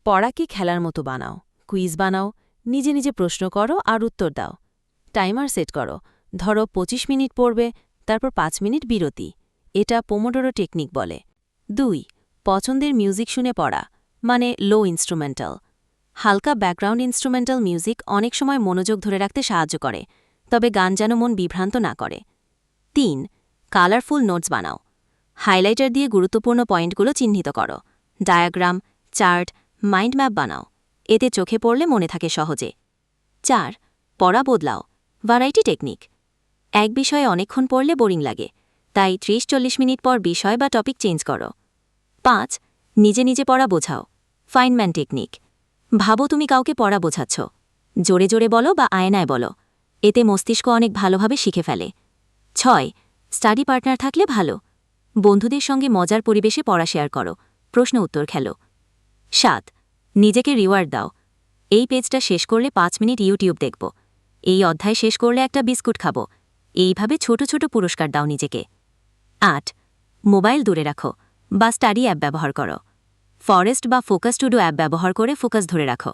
পড়াকে খেলার মতো বানাও, কুইজ বানাও, নিজে নিজে প্রশ্ন করো আর উত্তর দাও। টাইমার সেট করো, ধরো ২৫ মিনিট পড়বে, তারপর ৫ মিনিট বিরতি। এটা পোমোডোরো টেকনিক বলে। ২. পছন্দের মিউজিক শুনে পড়া, মানে লো ইনস্ট্রুমেন্টাল। হালকা ব্যাকগ্রাউন্ড ইনস্ট্রুমেন্টাল মিউজিক অনেক সময় মনোযোগ ধরে রাখতে সাহায্য করে, তবে গান যেন মন বিভ্রান্ত না করে। ৩. কালারফুল নোটস বানাও। হাইলাইটার দিয়ে গুরুত্বপূর্ণ পয়েন্টগুলো চিহ্নিত করো। ডায়াগ্রাম, চার্ট, মাইন্ড ম্যাপ বানাও। এতে চোখে পড়লে মনে থাকে সহজে। ৪. পড়া বদলাও, ভ্যারাইটি টেকনিক। এক বিষয়ে অনেকক্ষণ পড়লে বোরিং লাগে, তাই ৩০-৪০ মিনিট পর বিষয় বা টপিক চেঞ্জ করো। ৫. নিজে নিজে পড়া বোঝাও, ফাইনম্যান টেকনিক। ভাবো তুমি কাউকে পড়া বোঝাচ্ছ, জোরে জোরে বলো বা আয়নায় বলো, এতে মস্তিষ্ক অনেক ভালোভাবে শিখে ফেলে। ৬. স্টাডি পার্টনার থাকলে ভালো, বন্ধুদের সঙ্গে মজার পরিবেশে পড়া শেয়ার করো, প্রশ্ন উত্তর খেলো। ৭. নিজেকে রিওয়ার্ড দাও, এই পেজটা শেষ করলে ৫ মিনিট ইউটিউব দেখব, এই অধ্যায় শেষ করলে একটা বিস্কুট খাবো, এইভাবে ছোট ছোট পুরস্কার দাও নিজেকে। ৮. মোবাইল দূরে রাখো বা স্টাডি অ্যাপ ব্যবহার করো। ফরেস্ট বা ফোকাস টু ডু অ্যাপ ব্যবহার করে ফোকাস ধরে রাখো।